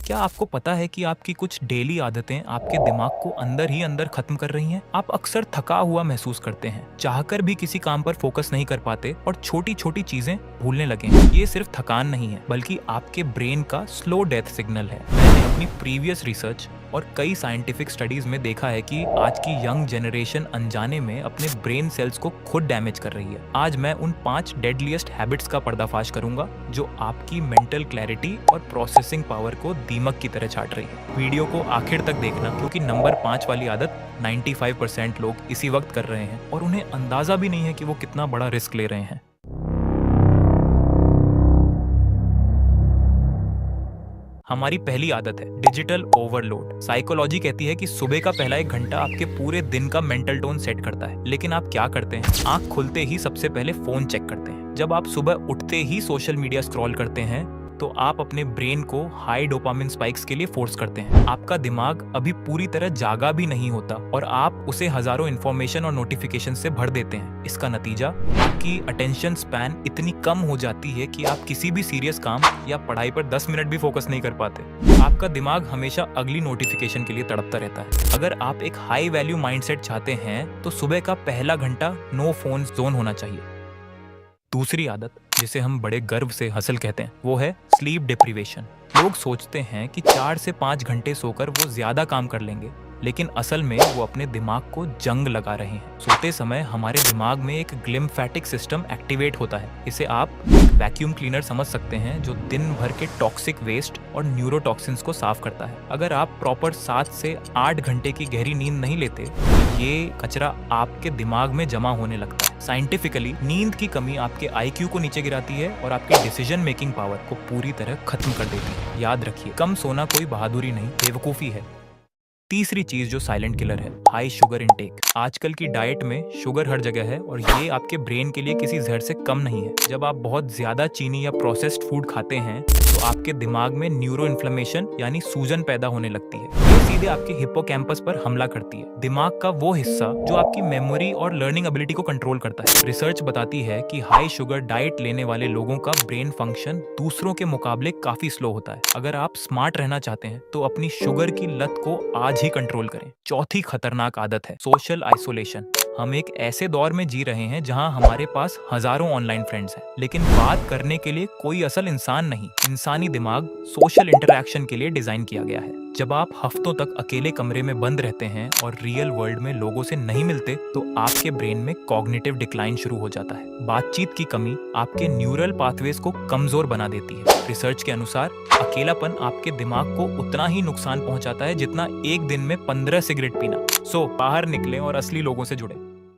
क्या आपको पता है कि आपकी कुछ डेली आदतें आपके दिमाग को अंदर ही अंदर खत्म कर रही हैं? आप अक्सर थका हुआ महसूस करते हैं, चाहकर भी किसी काम पर फोकस नहीं कर पाते और छोटी छोटी चीजें भूलने लगे हैं। ये सिर्फ थकान नहीं है, बल्कि आपके ब्रेन का स्लो डेथ सिग्नल है। मैंने अपनी प्रीवियस रिसर्च और कई साइंटिफिक स्टडीज में देखा है कि आज की यंग जनरेशन अनजाने में अपने ब्रेन सेल्स को खुद डैमेज कर रही है। आज मैं उन 5 डेडलीस्ट हैबिट्स का पर्दाफाश करूंगा जो आपकी मेंटल क्लैरिटी और प्रोसेसिंग पावर को दीमक की तरह छाट रही है। वीडियो को आखिर तक देखना, क्योंकि नंबर 5 वाली आदत 95% लोग इसी वक्त कर रहे हैं और उन्हें अंदाजा भी नहीं है कि वो कितना बड़ा रिस्क ले रहे हैं। हमारी पहली आदत है डिजिटल ओवरलोड। साइकोलॉजी कहती है कि सुबह का पहला 1 घंटा आपके पूरे दिन का मेंटल टोन सेट करता है। लेकिन आप क्या करते हैं? आंख खुलते ही सबसे पहले फोन चेक करते हैं। जब आप सुबह उठते ही सोशल मीडिया स्क्रॉल करते हैं तो आप अपने ब्रेन को हाई डोपामिन स्पाइक्स के लिए फोर्स करते हैं। आपका दिमाग अभी पूरी तरह जागा भी नहीं होता और आप उसे हजारों इन्फॉर्मेशन और नोटिफिकेशन से भर देते हैं। इसका नतीजा आपकी अटेंशन स्पैन इतनी कम हो जाती है कि आप किसी भी सीरियस काम या पढ़ाई पर 10 मिनट भी फोकस नहीं कर पाते। आपका दिमाग हमेशा अगली नोटिफिकेशन के लिए तड़पता रहता है। अगर आप एक हाई वैल्यू माइंडसेट चाहते हैं तो सुबह का पहला घंटा नो फोन जोन होना चाहिए। दूसरी आदत, जिसे हम बड़े गर्व से हसल कहते हैं, वो है स्लीप डिप्रीवेशन। लोग सोचते हैं कि 4 से 5 घंटे सोकर वो ज्यादा काम कर लेंगे, लेकिन असल में वो अपने दिमाग को जंग लगा रहे हैं। सोते समय हमारे दिमाग में एक ग्लिम्फेटिक सिस्टम एक्टिवेट होता है। इसे आप एक वैक्यूम क्लीनर समझ सकते हैं जो दिन भर के टॉक्सिक वेस्ट और न्यूरोटॉक्सिन्स को साफ करता है। अगर आप प्रॉपर 7 से 8 घंटे की गहरी नींद नहीं लेते, ये कचरा आपके दिमाग में जमा होने लगता है। साइंटिफिकली नींद की कमी आपके IQ को नीचे गिराती है और आपके डिसीजन मेकिंग पावर को पूरी तरह खत्म कर देती है। याद रखिए, कम सोना कोई बहादुरी नहीं, बेवकूफी है। तीसरी चीज जो साइलेंट किलर है, हाई शुगर इनटेक। आजकल की डाइट में शुगर हर जगह है और ये आपके ब्रेन के लिए किसी जहर से कम नहीं है। जब आप बहुत ज्यादा चीनी या प्रोसेस्ड फूड खाते हैं तो आपके दिमाग में न्यूरो इन्फ्लेमेशन यानी सूजन पैदा होने लगती है। ये सीधे आपके हिप्पोकैम्पस पर हमला करती है, दिमाग का वो हिस्सा जो आपकी मेमोरी और लर्निंग एबिलिटी को कंट्रोल करता है। रिसर्च बताती है कि हाई शुगर डाइट लेने वाले लोगों का ब्रेन फंक्शन दूसरों के मुकाबले काफी स्लो होता है। अगर आप स्मार्ट रहना चाहते हैं तो अपनी शुगर की लत को आज ही कंट्रोल करें। चौथी खतरनाक आदत है सोशल आइसोलेशन। हम एक ऐसे दौर में जी रहे हैं जहां हमारे पास हजारों ऑनलाइन फ्रेंड्स हैं, लेकिन बात करने के लिए कोई असल इंसान नहीं। इंसानी दिमाग सोशल इंटरैक्शन के लिए डिजाइन किया गया है। जब आप हफ्तों तक अकेले कमरे में बंद रहते हैं और रियल वर्ल्ड में लोगों से नहीं मिलते तो आपके ब्रेन में कॉग्निटिव डिक्लाइन शुरू हो जाता है। बातचीत की कमी आपके न्यूरल पाथवेज को कमजोर बना देती है। रिसर्च के अनुसार अकेलापन आपके दिमाग को उतना ही नुकसान पहुंचाता है जितना एक दिन में 15 सिगरेट पीना। सो बाहर निकलें और असली लोगों से जुड़े।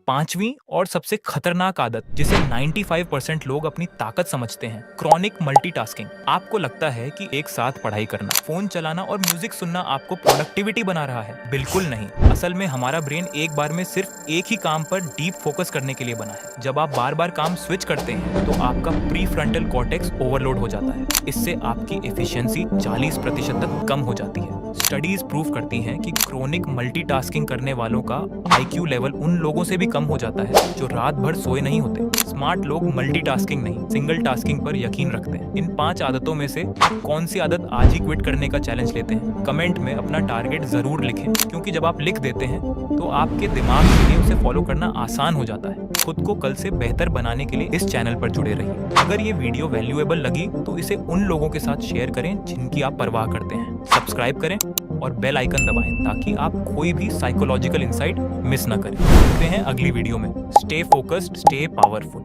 पांचवी और सबसे खतरनाक आदत, जिसे 95% लोग अपनी ताकत समझते हैं, क्रॉनिक मल्टीटास्किंग। आपको लगता है कि एक साथ पढ़ाई करना, फोन चलाना और म्यूजिक सुनना आपको प्रोडक्टिविटी बना रहा है। बिल्कुल नहीं। असल में हमारा ब्रेन एक बार में सिर्फ एक ही काम पर डीप फोकस करने के लिए बना है। जब आप बार बार काम स्विच करते हैं तो आपका प्री फ्रंटल कॉर्टेक्स ओवरलोड हो जाता है। इससे आपकी एफिशिएंसी 40% तक कम हो जाती है। स्टडीज प्रूव करती हैं कि क्रोनिक मल्टीटास्किंग करने वालों का IQ लेवल उन लोगों से भी कम हो जाता है जो रात भर सोए नहीं होते। स्मार्ट लोग मल्टीटास्किंग नहीं, सिंगल टास्किंग पर यकीन रखते हैं। इन 5 आदतों में से कौन सी आदत आज ही क्विट करने का चैलेंज लेते हैं? कमेंट में अपना टारगेट जरूर लिखें, क्योंकि जब आप लिख देते हैं तो आपके दिमाग के लिए उसे फॉलो करना आसान हो जाता है। खुद को कल से बेहतर बनाने के लिए इस चैनल पर जुड़े रहिए। अगर ये वीडियो वैल्यूएबल लगी तो इसे उन लोगों के साथ शेयर करें जिनकी आप परवाह करते हैं। सब्सक्राइब करें और बेल आइकन दबाएं ताकि आप कोई भी साइकोलॉजिकल इंसाइट मिस ना करें। मिलते हैं अगली वीडियो में। Stay focused, stay powerful.